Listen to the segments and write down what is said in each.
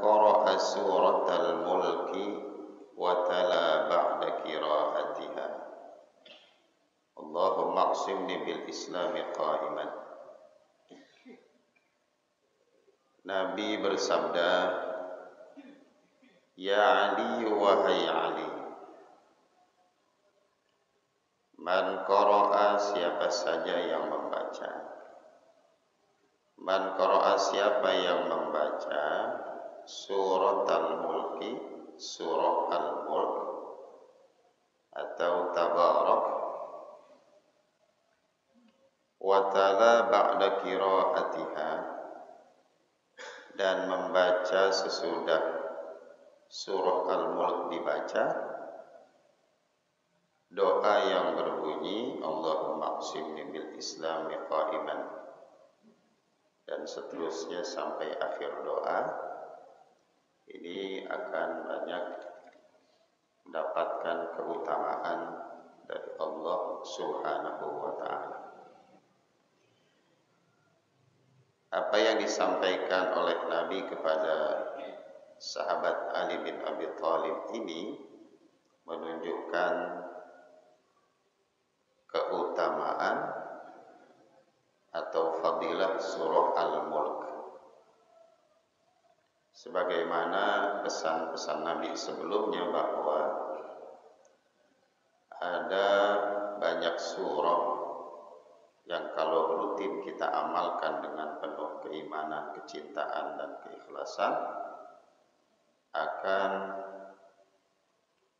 qara'a suratal mulki wa tala ba'da qira'atiha. Allahumma aqsimni bil islami qa'iman. Nabi bersabda, Ya Ali, wahai Ali, man qara'a, siapa saja yang membaca. Man qara'a, siapa yang membaca surat al-mulki, surah al-mulk atau tabarak, wa tala ba'da qira'atiha, dan membaca sesudah surah al-mulk dibaca doa yang berbunyi Allahumma aqsimni bil islami qa'iman, dan seterusnya sampai akhir doa. Ini akan banyak mendapatkan keutamaan dari Allah Subhanahu wa ta'ala. Apa yang disampaikan oleh Nabi kepada sahabat Ali bin Abi Thalib ini menunjukkan keutamaan atau fadilah surah Al-Mulk, sebagaimana pesan-pesan Nabi sebelumnya bahwa ada banyak surah yang kalau rutin kita amalkan dengan penuh keimanan, kecintaan, dan keikhlasan akan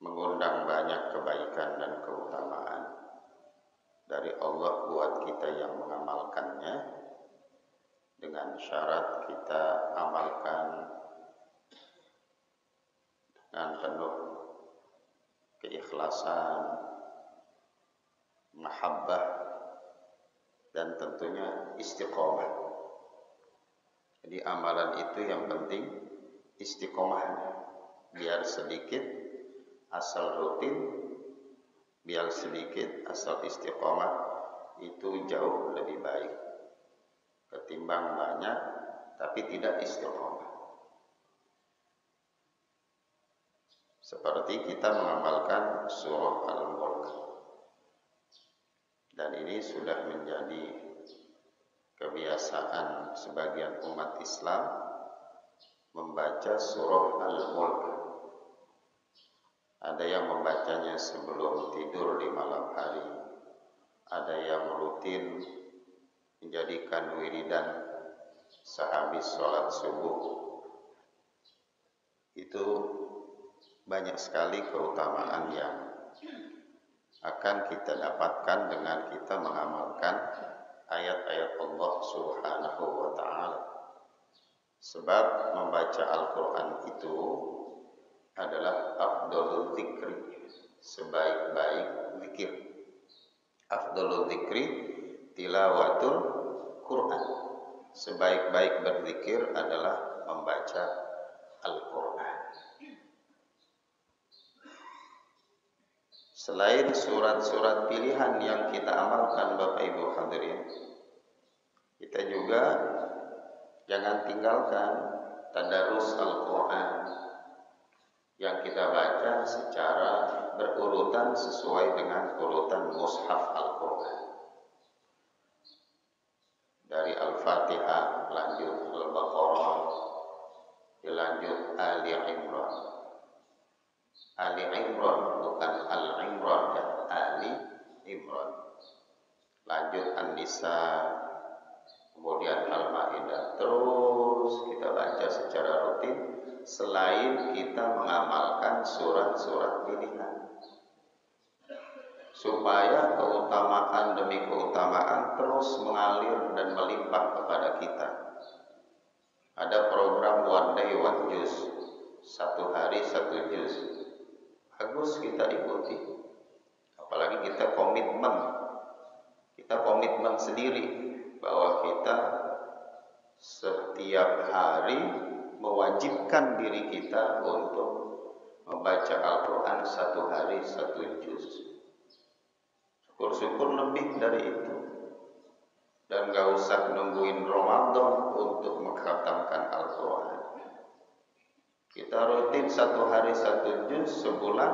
mengundang banyak kebaikan dan keutamaan dari Allah buat kita yang mengamalkannya, dengan syarat kita amalkan dengan penuh keikhlasan, mahabbah, dan tentunya istiqomah. Jadi amalan itu yang penting istiqomahnya, biar sedikit asal rutin, biar sedikit asal istiqomah, itu jauh lebih baik ketimbang banyak tapi tidak istiqomah. Seperti kita mengamalkan surah Al-Mulk, dan ini sudah menjadi kebiasaan sebagian umat Islam membaca surah Al-Mulk. Ada yang membacanya sebelum tidur di malam hari, ada yang rutin menjadikan wiridan sehabis sholat subuh. Itu banyak sekali keutamaan yang akan kita dapatkan dengan kita mengamalkan ayat-ayat Allah Subhanahu wa ta'ala. Sebab membaca Al-Quran itu adalah afdalul dzikri, sebaik-baik zikir. Afdalul dzikri tilawatul Quran. Sebaik-baik berzikir adalah membaca Al-Quran. Selain surat-surat pilihan yang kita amalkan, Bapak Ibu hadirin, kita juga jangan tinggalkan tadarus Al-Quran yang kita baca secara berurutan sesuai dengan urutan mushaf Al-Quran. Dari Al-Fatihah lanjut Al-Baqarah, dilanjut Ali Imran. Ali Imran, bukan Al-Imran, ya, Ali Imran. Lanjut An-Nisa, kemudian Al-Maidah. Terus kita baca secara rutin selain kita mengamalkan surat-surat pilihan, supaya keutamaan demi keutamaan terus mengalir dan melimpah kepada kita. Ada program One Day One Juz, 1 hari 1 juz. Bagus kita ikuti. Apalagi kita komitmen sendiri bahwa kita setiap hari mewajibkan diri kita untuk membaca Al-Quran 1 hari 1 juz. Syukur-syukur lebih dari itu. Dan gak usah nungguin Ramadan untuk mengkhatamkan Al-Quran. satu hari 1 juz, sebulan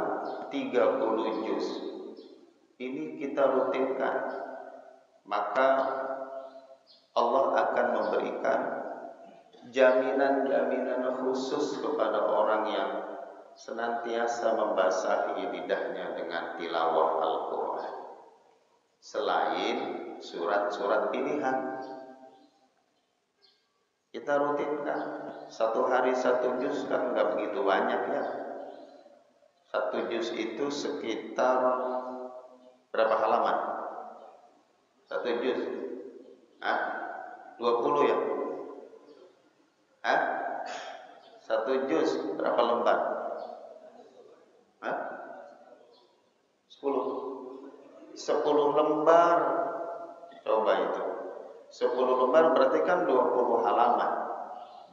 30 juz. Ini kita rutinkan, maka Allah akan memberikan jaminan-jaminan khusus kepada orang yang senantiasa membasahi lidahnya dengan tilawah Al-Quran. Selain surat-surat pilihan, kita rutinkan. Satu hari 1 juz kan nggak begitu banyak ya. 1 juz itu sekitar berapa halaman? 1 juz? 20 ya? 1 juz berapa lembar? 10 lembar. Coba itu 10 lembar berarti kan 20 halaman.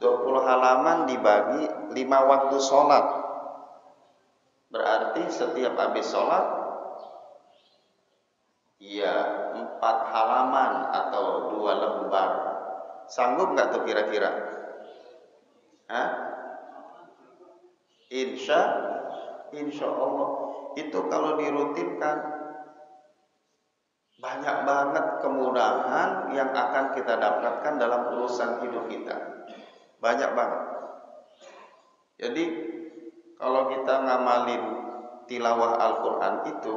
20 halaman dibagi 5 waktu sholat, berarti setiap habis sholat ya 4 halaman atau 2 lembar. Sanggup nggak tuh kira-kira? Insya Allah itu kalau dirutinkan, banyak banget kemudahan yang akan kita dapatkan dalam urusan hidup kita. Banyak banget. Jadi kalau kita ngamalin tilawah Al-Quran itu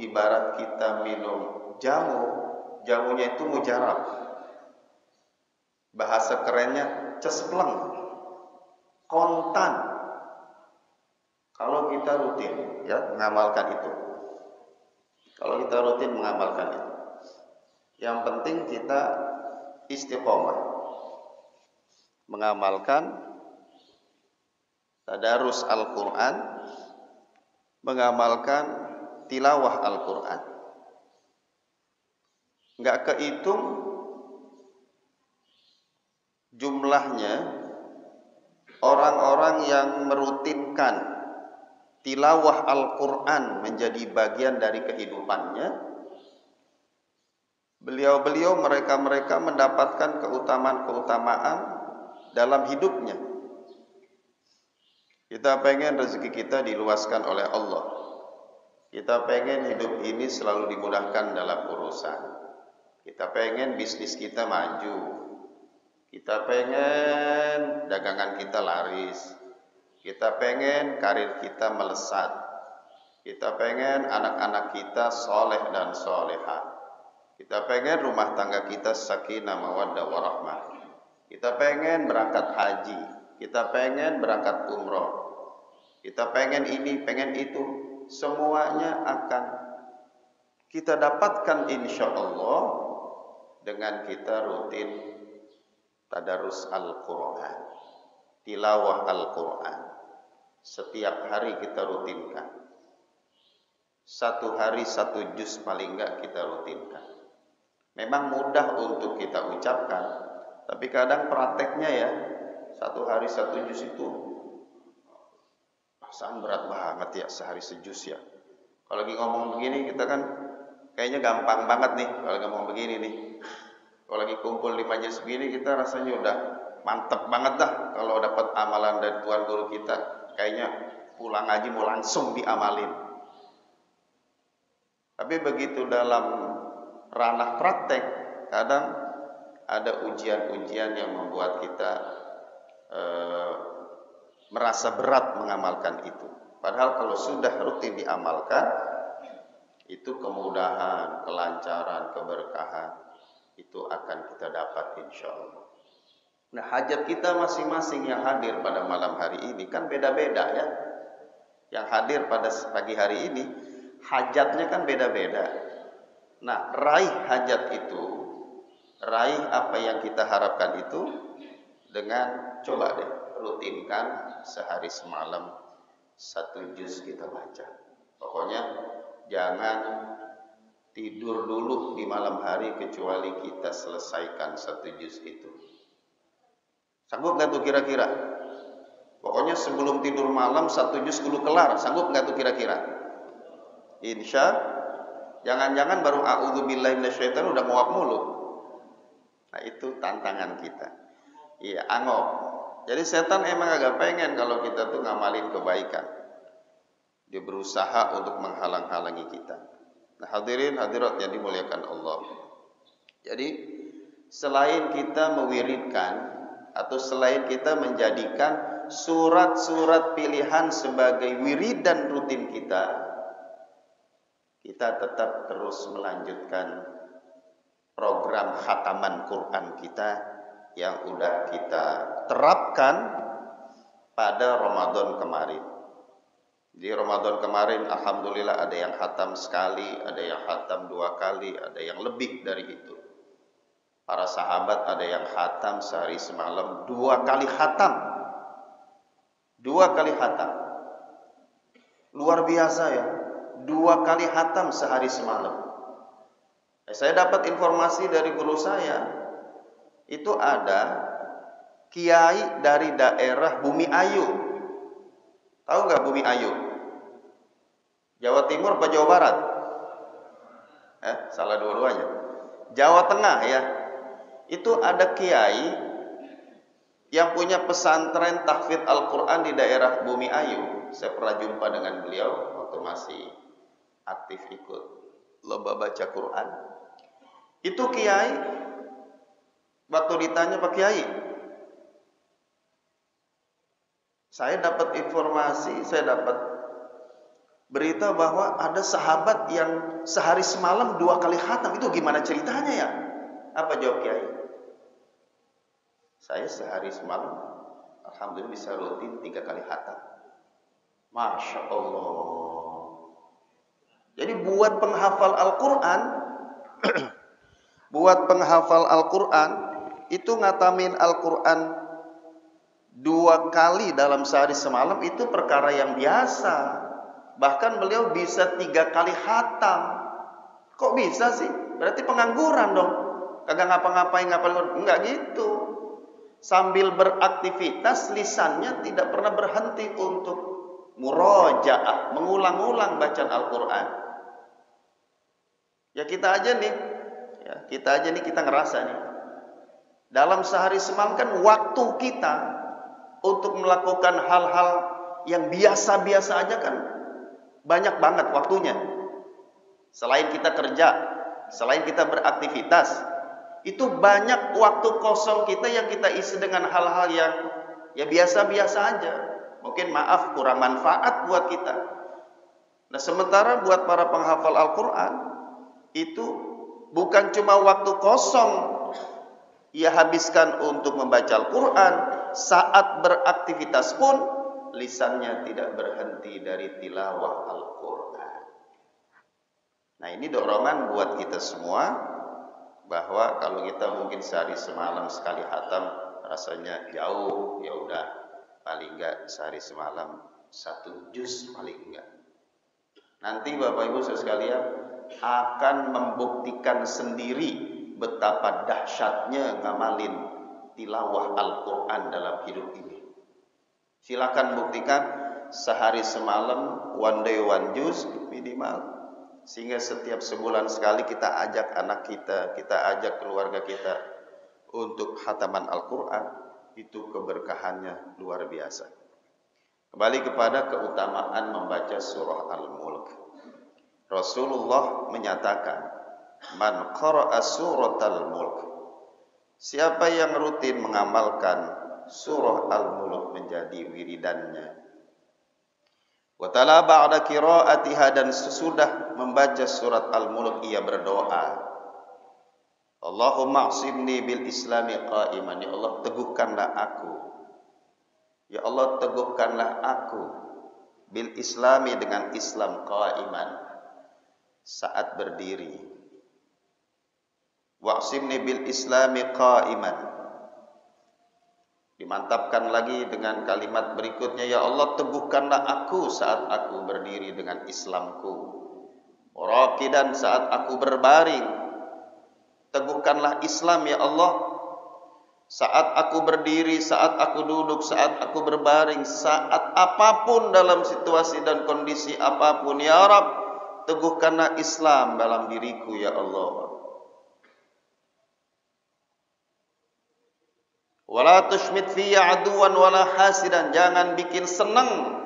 ibarat kita minum jamu. Jamunya itu mujarab. Bahasa kerennya cespleng, kontan. Kalau kita rutin ya mengamalkan itu. Kalau kita rutin mengamalkan itu, yang penting kita istiqomah mengamalkan tadarus Al-Quran, mengamalkan tilawah Al-Quran. Nggak kehitung jumlahnya orang-orang yang merutinkan tilawah Al-Quran menjadi bagian dari kehidupannya. Beliau-beliau, mereka mendapatkan keutamaan-keutamaan dalam hidupnya. Kita pengen rezeki kita diluaskan oleh Allah. Kita pengen hidup ini selalu dimudahkan dalam urusan. Kita pengen bisnis kita maju. Kita pengen dagangan kita laris. Kita pengen karir kita melesat. Kita pengen anak-anak kita soleh dan solehah. Kita pengen rumah tangga kita sakinah mawaddah warahmah. Kita pengen berangkat haji. Kita pengen berangkat umroh. Kita pengen ini, pengen itu. Semuanya akan kita dapatkan insya Allah dengan kita rutin tadarus Al-Quran, tilawah Al-Quran. Setiap hari kita rutinkan. 1 hari 1 juz paling enggak kita rutinkan. Memang mudah untuk kita ucapkan, tapi kadang prakteknya ya 1 hari 1 juz itu perasaan berat banget ya, sehari sejuz ya. Kalau lagi ngomong begini kita kan kayaknya gampang banget nih kalau ngomong begini nih. Kalau lagi kumpul di majelis begini kita rasanya udah mantep banget dah kalau dapat amalan dari Tuhan Guru kita. Kayaknya pulang ngaji mau langsung diamalin. Tapi begitu dalam ranah praktek, kadang ada ujian-ujian yang membuat kita merasa berat mengamalkan itu. Padahal kalau sudah rutin diamalkan, itu kemudahan, kelancaran, keberkahan itu akan kita dapat insya Allah. Nah, hajat kita masing-masing yang hadir pada malam hari ini kan beda-beda ya. Yang hadir pada pagi hari ini hajatnya kan beda-beda. Nah, raih hajat itu, raih apa yang kita harapkan itu dengan coba deh rutinkan sehari semalam 1 juz kita baca. Pokoknya jangan tidur dulu di malam hari kecuali kita selesaikan 1 juz itu. Sanggup nggak tuh kira-kira? Pokoknya sebelum tidur malam 1 juz dulu kelar. Sanggup nggak tuh kira-kira? Insya. Jangan-jangan baru a'udzubillahi minasyaitonir udah muap mulut. Nah itu tantangan kita. Iya, angop. Jadi setan emang agak pengen kalau kita tuh ngamalin kebaikan. Dia berusaha untuk menghalang-halangi kita. Nah, hadirin hadirat yang dimuliakan Allah. Jadi selain kita mewiridkan atau selain kita menjadikan surat-surat pilihan sebagai wirid dan rutin kita tetap terus melanjutkan program khataman Quran kita yang udah kita terapkan pada Ramadan kemarin. Di Ramadan kemarin alhamdulillah ada yang khatam sekali, ada yang khatam 2 kali, ada yang lebih dari itu. Para sahabat ada yang khatam sehari semalam 2 kali khatam. 2 kali khatam. Luar biasa ya. 2 kali khatam sehari semalam. Saya dapat informasi dari guru saya. Itu ada kiai dari daerah Bumi Ayu. Tahu nggak Bumi Ayu? Jawa Timur apa Jawa Barat? Salah dua-duanya. Jawa Tengah ya. Itu ada kiai yang punya pesantren tahfidz Al-Quran di daerah Bumi Ayu. Saya pernah jumpa dengan beliau waktu masih aktif ikut lomba baca Quran. Itu kiai, waktu ditanya Pak Kiai, saya dapat informasi, saya dapat berita bahwa ada sahabat yang sehari semalam 2 kali khatam. Itu gimana ceritanya ya? Apa jawab Kiai? Saya sehari semalam alhamdulillah bisa rutin 3 kali khatam. Masya Allah. Jadi buat penghafal Al-Quran itu ngatamin Al-Quran 2 kali dalam sehari semalam itu perkara yang biasa. Bahkan beliau bisa 3 kali khatam. Kok bisa sih? Berarti pengangguran dong. Kagak ngapa-ngapain, enggak gitu. Sambil beraktivitas lisannya tidak pernah berhenti untuk murojaah, mengulang-ulang bacaan Al-Quran. Ya kita aja nih kita ngerasa nih. Dalam sehari semalam kan waktu kita untuk melakukan hal-hal yang biasa-biasa aja kan banyak banget waktunya. Selain kita kerja, selain kita beraktivitas, itu banyak waktu kosong kita yang kita isi dengan hal-hal yang ya biasa-biasa aja. Mungkin maaf kurang manfaat buat kita. Nah, sementara buat para penghafal Al-Quran itu bukan cuma waktu kosong ia habiskan untuk membaca Al-Quran, saat beraktivitas pun lisannya tidak berhenti dari tilawah Al-Quran. Nah, ini dorongan buat kita semua bahwa kalau kita mungkin sehari semalam sekali khatam rasanya jauh, ya udah paling enggak sehari semalam 1 juz paling enggak. Nanti Bapak Ibu sekalian akan membuktikan sendiri betapa dahsyatnya ngamalin tilawah Al-Quran dalam hidup ini. Silakan buktikan sehari semalam 1 day 1 juz minimal. Sehingga setiap sebulan sekali kita ajak anak kita ajak keluarga kita untuk khataman Al-Quran. Itu keberkahannya luar biasa. Kembali kepada keutamaan membaca surah Al-Mulk. Rasulullah menyatakan, man qara'a suratal mulk, siapa yang rutin mengamalkan surah Al-Mulk menjadi wiridannya, wa tala ba'da qira'atiha, dan sesudah membaca surat Al-Mulk ia berdoa, Allahumma a'simni bil islami qa'iman, ya Allah teguhkanlah aku, ya Allah teguhkanlah aku bil islami, dengan Islam, qa'iman, saat berdiri. Wa'simni bil islami qa'iman, dimantapkan lagi dengan kalimat berikutnya, ya Allah teguhkanlah aku saat aku berdiri dengan Islamku. Raqidan, saat aku berbaring, teguhkanlah Islam ya Allah. Saat aku berdiri, saat aku duduk, saat aku berbaring, saat apapun dalam situasi dan kondisi apapun, ya Rabb teguhkanlah Islam dalam diriku ya Allah. Wala tushmit fiyya aduwan wala hasidan. Jangan bikin senang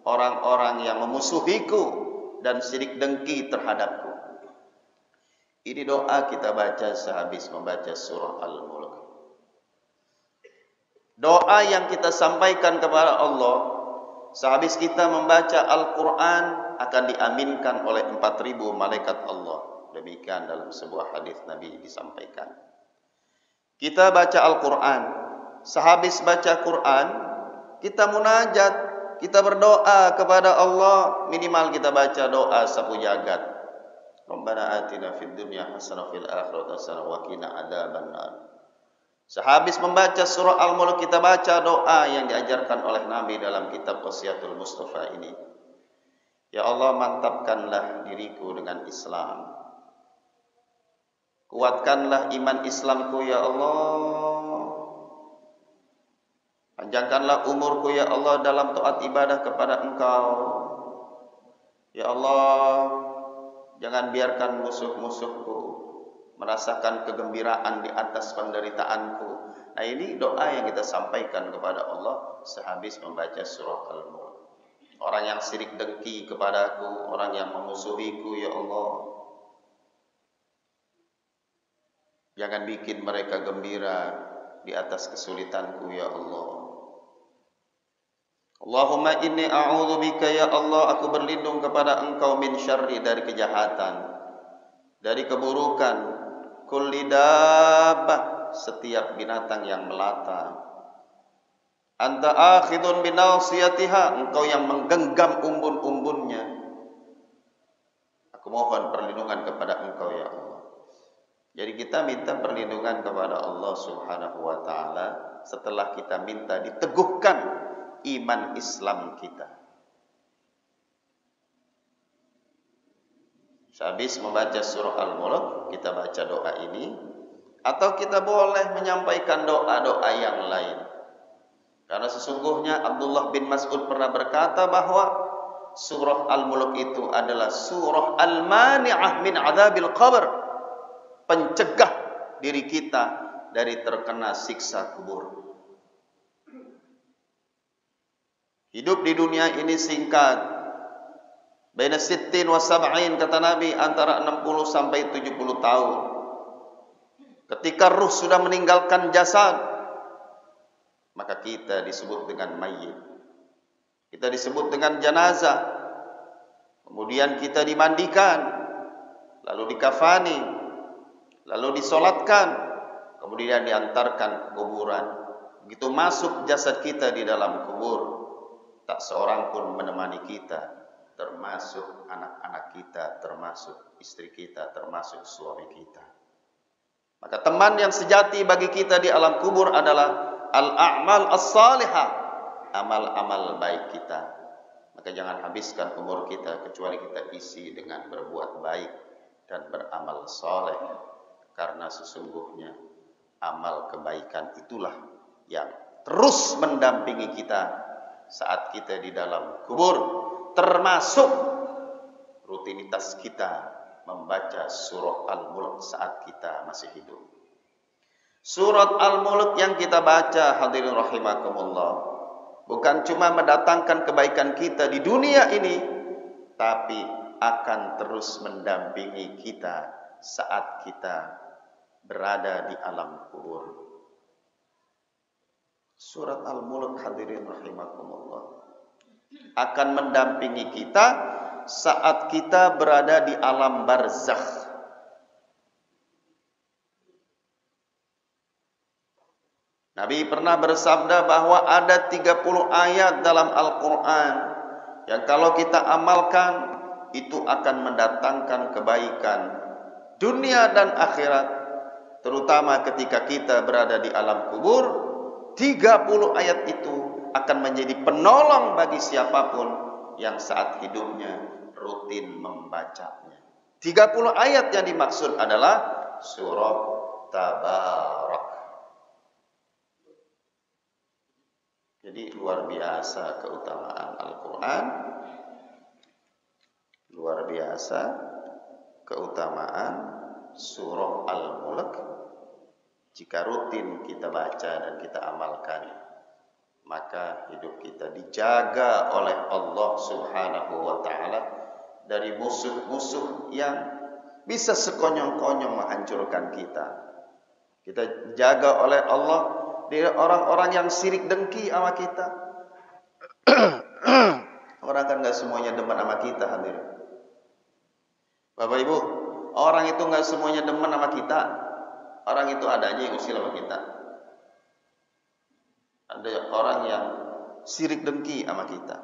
orang-orang yang memusuhiku dan sirik dengki terhadapku. Ini doa kita baca sehabis membaca surah Al-Mulk. Doa yang kita sampaikan kepada Allah sehabis kita membaca Al-Quran akan diaminkan oleh 4.000 malaikat Allah. Demikian dalam sebuah hadis Nabi disampaikan. Kita baca Al-Quran, sehabis baca Quran, kita munajat, kita berdoa kepada Allah. Minimal kita baca doa sapu jagat. Rabbana atina fid dunya hasanah fil akhirati hasanah wa qina adzabannar. Sehabis membaca surah Al-Mulk, kita baca doa yang diajarkan oleh Nabi dalam kitab Wasiatul Mustafa ini. Ya Allah, mantapkanlah diriku dengan Islam. Kuatkanlah iman Islamku ya Allah. Panjangkanlah umurku ya Allah dalam taat ibadah kepada Engkau. Ya Allah, jangan biarkan musuh-musuhku merasakan kegembiraan di atas penderitaanku. Nah, ini doa yang kita sampaikan kepada Allah sehabis membaca surah Al-Mulk. Orang yang sirik dengki kepadaku, orang yang memusuhiku ya Allah, jangan bikin mereka gembira di atas kesulitanku ya Allah. Allahumma inni a'udzubika ya Allah, aku berlindung kepada Engkau min syarri, dari kejahatan, dari keburukan, kulli dabbah, setiap binatang yang melata. Anta akhidun binasiyatiha, Engkau yang menggenggam umbun-umbunnya. Aku mohon perlindungan kepada Engkau ya Allah. Jadi kita minta perlindungan kepada Allah Subhanahu wa taala setelah kita minta diteguhkan iman Islam kita. Habis membaca surah Al-Mulk, kita baca doa ini, atau kita boleh menyampaikan doa-doa yang lain. Karena sesungguhnya Abdullah bin Mas'ud pernah berkata bahwa surah Al-Mulk itu adalah surah Al-Mani'ah min adzabil qabr, pencegah diri kita dari terkena siksa kubur. Hidup di dunia ini singkat. Baina sittin wa sab'in, kata Nabi, antara 60 sampai 70 tahun. Ketika ruh sudah meninggalkan jasad, maka kita disebut dengan mayyit. Kita disebut dengan jenazah. Kemudian kita dimandikan, lalu dikafani, lalu disolatkan, kemudian diantarkan ke kuburan. Begitu masuk jasad kita di dalam kubur, tak seorang pun menemani kita, termasuk anak-anak kita, termasuk istri kita, termasuk suami kita. Maka teman yang sejati bagi kita di alam kubur adalah al-a'mal as-salihah, amal-amal baik kita. Maka jangan habiskan umur kita kecuali kita isi dengan berbuat baik dan beramal saleh. Karena sesungguhnya amal kebaikan itulah yang terus mendampingi kita saat kita di dalam kubur, termasuk rutinitas kita membaca surah Al-Mulk saat kita masih hidup. Surat Al-Mulk yang kita baca, hadirin rahimakumullah, bukan cuma mendatangkan kebaikan kita di dunia ini, tapi akan terus mendampingi kita saat kita berada di alam kubur. Surat Al-Mulk, hadirin rahimakumullah, akan mendampingi kita saat kita berada di alam barzakh. Nabi pernah bersabda bahwa ada 30 ayat dalam Al-Quran yang kalau kita amalkan itu akan mendatangkan kebaikan dunia dan akhirat, terutama ketika kita berada di alam kubur. 30 ayat itu akan menjadi penolong bagi siapapun yang saat hidupnya rutin membacanya. 30 ayat yang dimaksud adalah surah Tabarak. Jadi luar biasa keutamaan Al-Quran, luar biasa keutamaan surah Al-Mulk. Jika rutin kita baca dan kita amalkan, maka hidup kita dijaga oleh Allah Subhanahu wa taala dari musuh-musuh yang bisa sekonyong-konyong menghancurkan kita. Kita jaga oleh Allah dari orang-orang yang sirik dengki sama kita. Orang kan gak semuanya demen sama kita, hadirin. Bapak Ibu, orang itu gak semuanya demen sama kita. Orang itu adanya yang usil sama kita. Ada orang yang sirik dengki sama kita.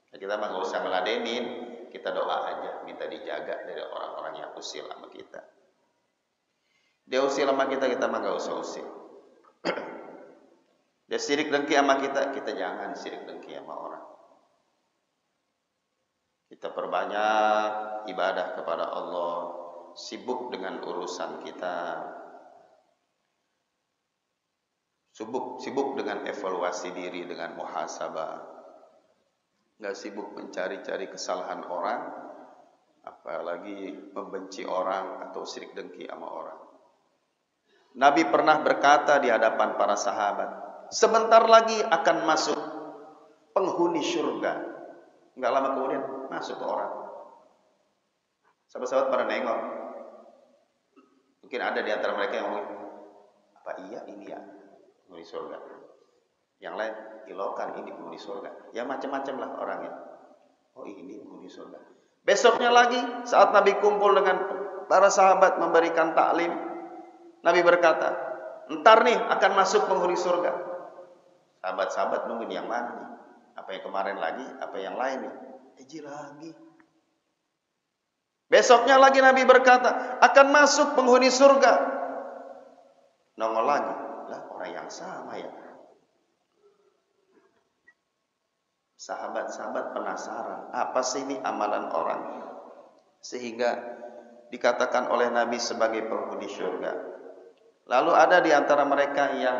Ya, kita mah gak usah ngeladenin, kita doa aja, minta dijaga dari orang-orang yang usil sama kita. Dia usil sama kita, kita mah gak usah usil. Dia sirik dengki sama kita, kita jangan sirik dengki sama orang. Kita perbanyak ibadah kepada Allah, sibuk dengan urusan kita, sibuk dengan evaluasi diri, dengan muhasabah. Nggak sibuk mencari-cari kesalahan orang, apalagi membenci orang atau sirik dengki sama orang. Nabi pernah berkata di hadapan para sahabat, sebentar lagi akan masuk penghuni surga. Nggak lama kemudian masuk ke orang. Sahabat-sahabat pada nengok. Mungkin ada di antara mereka yang ngomong, apa iya ini ya penghuni surga? Yang lain, ilokan ini penghuni surga. Ya macam-macam lah orangnya. Oh ini penghuni surga. Besoknya lagi saat Nabi kumpul dengan para sahabat memberikan taklim, Nabi berkata, entar nih akan masuk penghuni surga. Sahabat-sahabat nungguin yang mana nih? Apa yang kemarin lagi, apa yang lain nih? Eji lagi. Besoknya lagi Nabi berkata, akan masuk penghuni surga. Nongol lagi, lah orang yang sama ya. Sahabat-sahabat penasaran, apa sih ini amalan orang sehingga dikatakan oleh Nabi sebagai penghuni surga. Lalu ada di antara mereka yang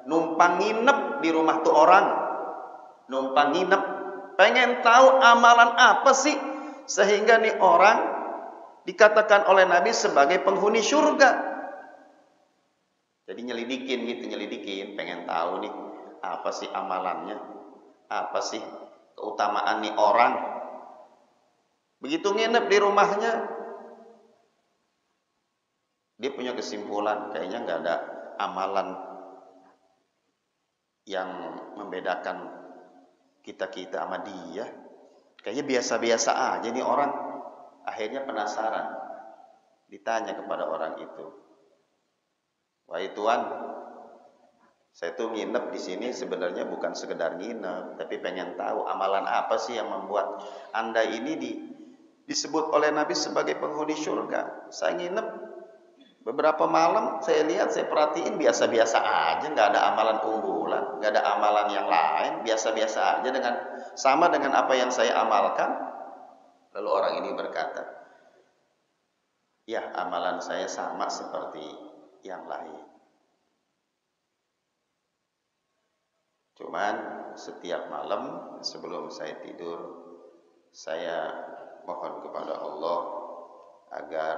numpang nginep di rumah tuh orang. Numpang nginep, pengen tahu amalan apa sih sehingga nih orang dikatakan oleh Nabi sebagai penghuni surga. Jadi nyelidikin, pengen tahu nih apa sih amalannya, apa sih keutamaan nih orang. Begitu nginep di rumahnya, dia punya kesimpulan kayaknya nggak ada amalan yang membedakan kita sama dia. Kayaknya biasa-biasa aja nih orang. Akhirnya penasaran, ditanya kepada orang itu, wahai Tuhan, saya tuh nginep di sini sebenarnya bukan sekedar nginep, tapi pengen tahu amalan apa sih yang membuat Anda ini disebut oleh Nabi sebagai penghuni surga. Saya nginep beberapa malam, saya lihat, saya perhatiin biasa-biasa aja, nggak ada amalan unggulan, nggak ada amalan yang lain, biasa-biasa aja sama dengan apa yang saya amalkan. Lalu orang ini berkata, ya amalan saya sama seperti yang lain. Cuman setiap malam sebelum saya tidur, saya mohon kepada Allah agar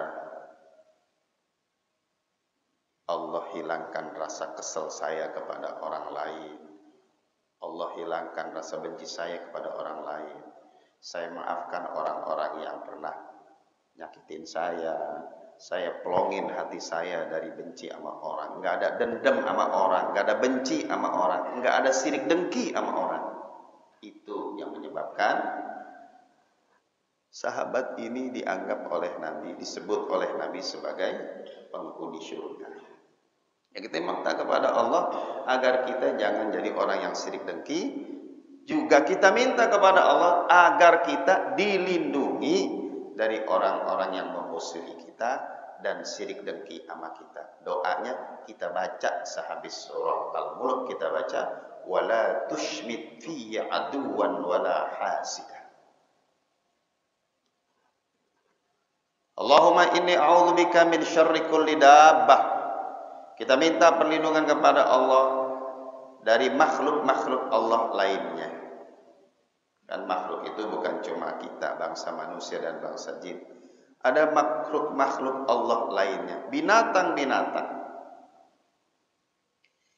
Allah hilangkan rasa kesel saya kepada orang lain. Allah hilangkan rasa benci saya kepada orang lain. Saya maafkan orang-orang yang pernah nyakitin saya pelongin hati saya dari benci sama orang. Nggak ada dendam sama orang, nggak ada benci sama orang, nggak ada sirik dengki sama orang. Itu yang menyebabkan sahabat ini dianggap oleh Nabi, disebut oleh Nabi sebagai penghuni surga. Ya, kita minta kepada Allah agar kita jangan jadi orang yang sirik dengki. Juga kita minta kepada Allah agar kita dilindungi dari orang-orang yang memusuhi kita dan sirik dengki sama kita. Doanya kita baca sehabis surah Al-Mulk, kita baca wala tushmit fi aduwan wala hasida. Allahumma inni a'udzubika min syarri kulli dabbah. Kita minta perlindungan kepada Allah dari makhluk-makhluk Allah lainnya. Dan makhluk itu bukan cuma kita, bangsa manusia dan bangsa jin. Ada makhluk-makhluk Allah lainnya, binatang-binatang.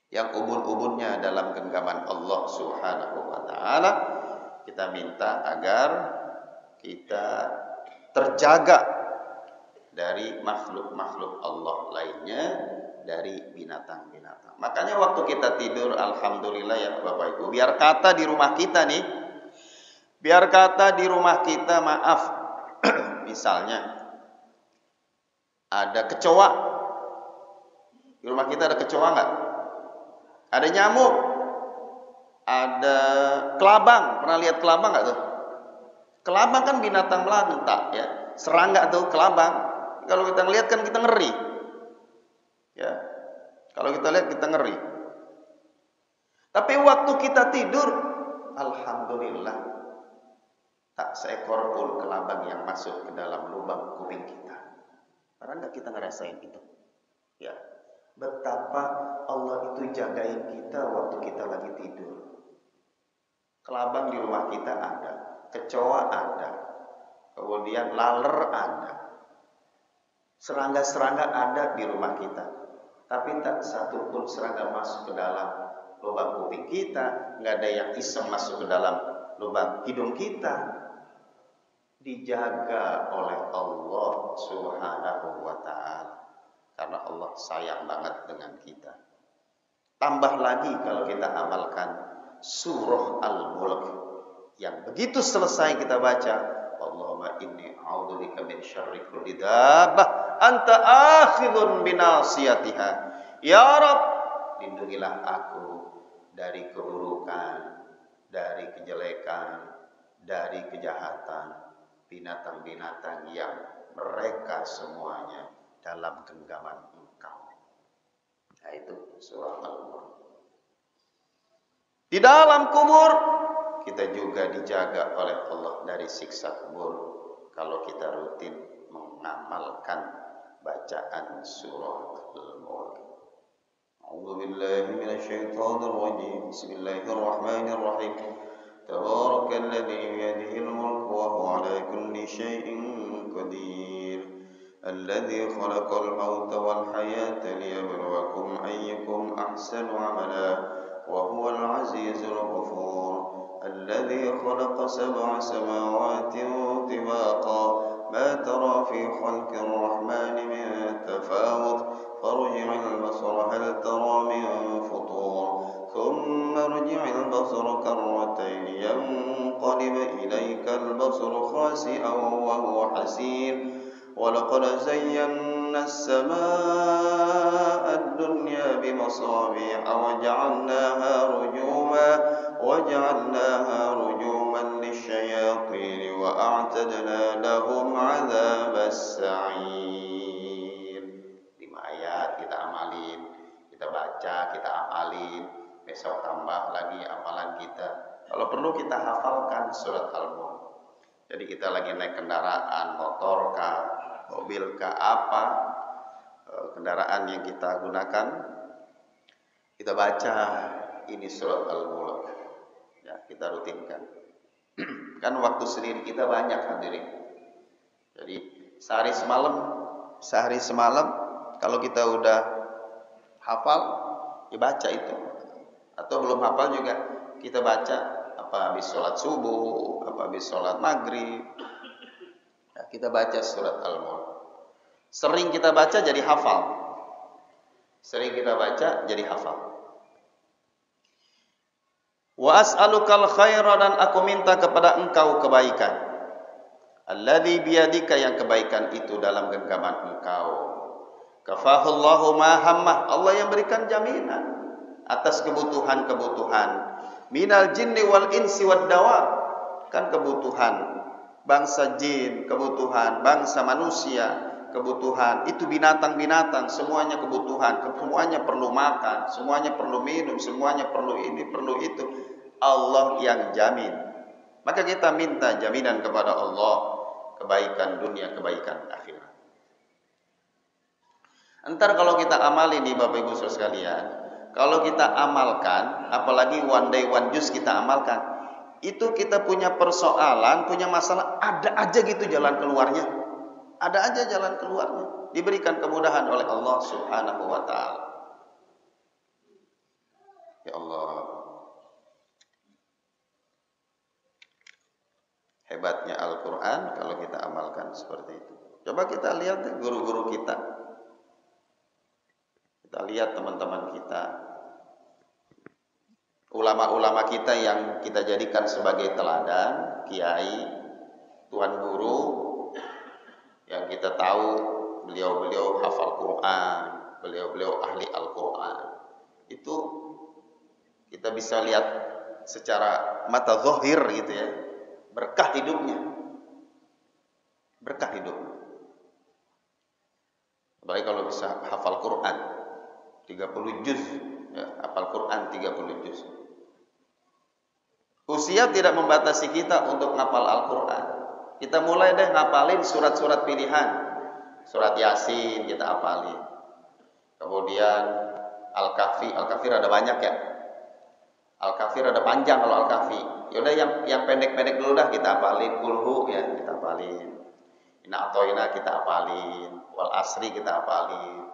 yang ubun-ubunnya dalam genggaman Allah Subhanahu wa taala. Kita minta agar kita terjaga dari makhluk-makhluk Allah lainnya, dari binatang-binatang. Makanya waktu kita tidur, alhamdulillah ya Bapak Ibu, biar kata di rumah kita nih, biar kata di rumah kita, maaf, misalnya ada kecoa, di rumah kita ada kecoa nggak? Ada nyamuk, ada kelabang. Pernah lihat kelabang nggak tuh? Kelabang kan binatang melata ya. Serangga tuh kelabang. Kalau kita lihat kan kita ngeri. Ya. Kalau kita lihat kita ngeri. Tapi waktu kita tidur, alhamdulillah, tak seekor pun kelabang yang masuk ke dalam lubang kuping kita. Pernah nggak kita ngerasain itu? Ya. Betapa Allah itu jagain kita waktu kita lagi tidur. Kelabang di rumah kita ada, kecoa ada, kemudian laler ada, serangga-serangga ada di rumah kita. Tapi tak satu pun serangga masuk ke dalam lubang kuping kita, nggak ada yang iseng masuk ke dalam lubang hidung kita. Dijaga oleh Allah Subhanahu wa ta'ala. Karena Allah sayang banget dengan kita. Tambah lagi kalau kita amalkan surah Al-Mulk, yang begitu selesai kita baca, Allahumma inni a'udzubika min syarri kulli dabbah anta akhidhun binasiyatiha. Ya Rabb, lindungilah aku dari keburukan, dari kejelekan, dari kejahatan binatang-binatang yang mereka semuanya dalam genggaman Engkau. Nah, itu surah Al-Mulk. Di dalam kubur kita juga dijaga oleh Allah dari siksa kubur kalau kita rutin mengamalkan bacaan surah Al-Mulk. A'udzu billahi minasyaitonir rajim. Bismillahirrahmanirrahim. Tabarakalladzi biyadihil mulku wa huwa 'ala kulli syai'in qadir. الذي خلق الموت والحياة ليبلوكم أيكم أحسن عملا وهو العزيز الغفور الذي خلق 7 سماوات طباقا ما ترى في خلق الرحمن من تفاوت فارجع البصر هل ترى من فطور ثم ارجع البصر كرتين ينقلب إليك البصر خاسئا وهو حسير وَلَقَدْ زَيَّنَّا السَّمَاءَ الدُّنْيَا بِمَصَابِيحَ وَجَعَلْنَاهَا رُجُومًا لِلشَّيَاطِينِ وَأَعْتَدْنَا لَهُمْ عَذَابَ السَّعِيرِ. 5 ayat kita amalin, kita baca, kita amalin, besok tambah lagi amalan kita. Kalau perlu kita hafalkan surat Al-Mulk. Jadi kita lagi naik kendaraan, motor kah, mobil kah, apa kendaraan yang kita gunakan, kita baca ini surat Al-Mulk. Ya, kita rutinkan. Kan waktu sendiri kita banyak hadirin. Jadi sehari semalam kalau kita udah hafal, ya baca itu. Atau belum hafal juga kita baca, apa habis sholat subuh, apa habis sholat maghrib. Kita baca surat Al-Mulk. Sering kita baca jadi hafal. Sering kita baca jadi hafal. Wa as'alukal khaira, dan aku minta kepada engkau kebaikan. Alladzi biyadika, yang kebaikan itu dalam genggaman engkau. Kafahullahu ma hammah, Allah yang berikan jaminan atas kebutuhan-kebutuhan. Minal jinni wal insi wad dawab, kan kebutuhan bangsa jin, kebutuhan bangsa manusia, kebutuhan itu binatang-binatang, semuanya kebutuhan, semuanya perlu makan, semuanya perlu minum, semuanya perlu ini, perlu itu. Allah yang jamin. Maka kita minta jaminan kepada Allah, kebaikan dunia, kebaikan akhirat. Entar kalau kita amali nih Bapak Ibu Saudara sekalian, kalau kita amalkan, apalagi one day one juice kita amalkan, itu kita punya persoalan, punya masalah, ada aja gitu jalan keluarnya. Ada aja jalan keluarnya. Diberikan kemudahan oleh Allah Subhanahu wa ta'ala. Ya Allah, hebatnya Al-Quran kalau kita amalkan seperti itu. Coba kita lihat guru-guru kita. Kita lihat teman-teman kita, ulama-ulama kita yang kita jadikan sebagai teladan, kiai, tuan guru, yang kita tahu beliau-beliau hafal Quran, beliau-beliau ahli Al-Quran. Itu kita bisa lihat secara mata zahir gitu ya, berkah hidupnya. Berkah hidupnya. Apalagi kalau bisa hafal Quran 30 juz, ya, hafal Quran 30 juz. Usia tidak membatasi kita untuk ngapal Al-Quran. Kita mulai deh ngapalin surat-surat pilihan. Surat Yasin kita hafalin. Kemudian Al-Kahfi, Al-Kahfi ada banyak ya. Al-Kahfi ada panjang kalau Al-Kahfi. Yaudah yang pendek-pendek dulu dah kita hafalin. Kulhu ya kita hafalin. Inna atoina kita hafalin. Wal Asri kita hafalin.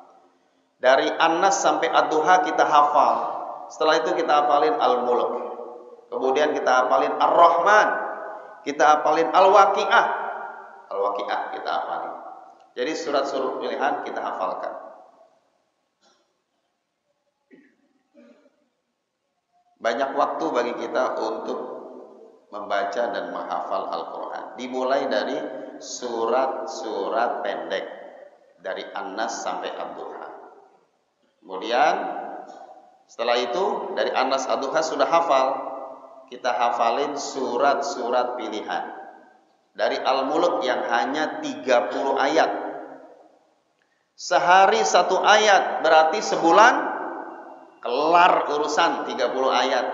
Dari An-Nas sampai Ad-Duha kita hafal. Setelah itu kita hafalin Al-Mulk. Kemudian kita hafalin Ar-Rahman. Kita hafalin Al-Waqi'ah. Al-Waqi'ah kita hafalin. Jadi surat-surat pilihan kita hafalkan. Banyak waktu bagi kita untuk membaca dan menghafal Al-Quran. Dimulai dari surat-surat pendek. Dari An-Nas sampai Ad-Duha. Kemudian setelah itu dari An-Nas Ad-Duha sudah hafal. Kita hafalin surat-surat pilihan. Dari Al-Mulk yang hanya 30 ayat. Sehari 1 ayat, berarti sebulan kelar urusan 30 ayat.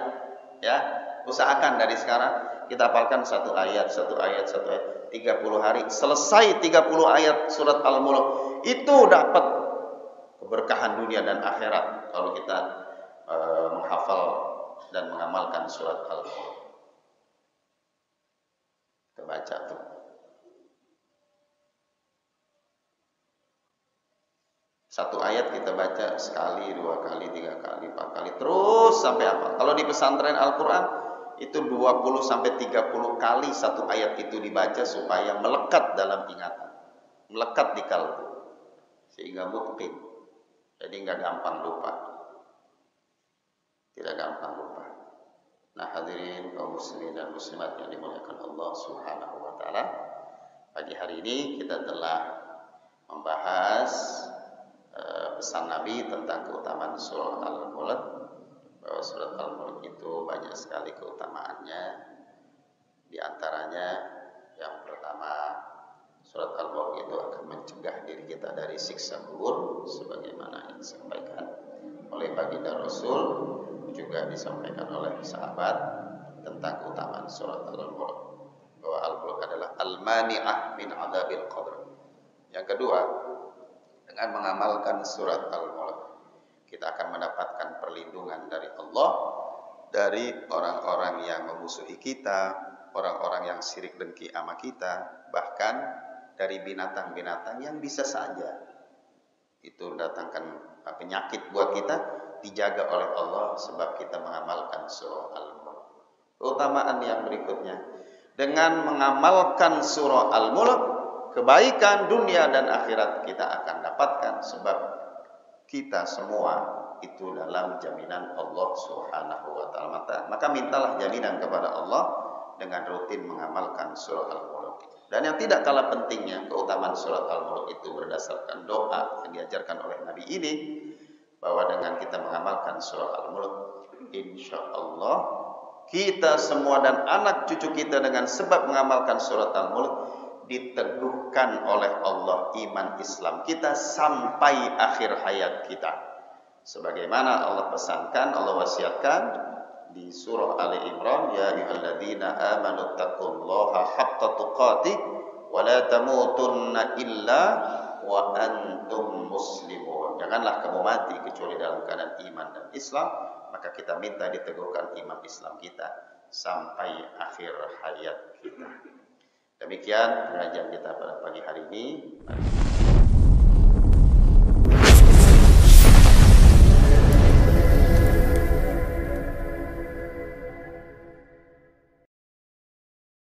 Ya, usahakan dari sekarang kita hafalkan 1 ayat, 1 ayat, 1 ayat, 30 hari. Selesai 30 ayat surat Al-Mulk, itu dapat keberkahan dunia dan akhirat kalau kita menghafal dan mengamalkan surat Al-Mulk. Kita baca tuh. Satu ayat kita baca sekali, 2 kali, 3 kali, 4 kali, terus sampai apa? Kalau di pesantren Al-Quran itu 20 sampai 30 kali satu ayat itu dibaca supaya melekat dalam ingatan, melekat di kalbu, sehingga mutqin. Jadi nggak gampang lupa. Tidak gampang lupa. Nah, hadirin kaum muslimin dan muslimat yang dimuliakan Allah Subhanahu wa taala, pagi hari ini kita telah membahas pesan Nabi tentang keutamaan surah Al-Mulk, bahwa surat Al-Mulk itu banyak sekali keutamaannya. Di antaranya yang pertama, surat Al-Mulk itu akan mencegah diri kita dari siksa kubur, sebagaimana yang disampaikan oleh baginda Rasul, juga disampaikan oleh sahabat tentang keutamaan surat Al-Mulk, bahwa Al-Mulk adalah al-mani'ah min adzabil qabr. Yang kedua, dengan mengamalkan surat Al-Mulk, kita akan mendapatkan perlindungan dari Allah, dari orang-orang yang memusuhi kita, orang-orang yang syirik dengki sama kita, bahkan dari binatang-binatang yang bisa saja itu mendatangkan penyakit buat kita, dijaga oleh Allah sebab kita mengamalkan surah Al-Mulk. Keutamaan yang berikutnya, dengan mengamalkan surah Al-Mulk, kebaikan dunia dan akhirat kita akan dapatkan, sebab kita semua itu dalam jaminan Allah Subhanahu wa taala. Maka mintalah jaminan kepada Allah dengan rutin mengamalkan surah Al-Mulk. Dan yang tidak kalah pentingnya, keutamaan surat Al-Mulk itu berdasarkan doa yang diajarkan oleh Nabi ini, bahwa dengan kita mengamalkan surah Al-Mulk, insya Allah kita semua dan anak cucu kita dengan sebab mengamalkan surat Al-Mulk diteguhkan oleh Allah iman Islam kita sampai akhir hayat kita. Sebagaimana Allah pesankan, Allah wasiatkan di surah Ali Imran, ya ayyuhalladzina amanu taqullaha haqqa tuqatih wa la tamutunna illa wa antum muslimun. Janganlah kamu mati kecuali dalam keadaan iman dan Islam. Maka kita minta diteguhkan iman Islam kita sampai akhir hayat kita. Demikian pengajian kita pada pagi hari ini.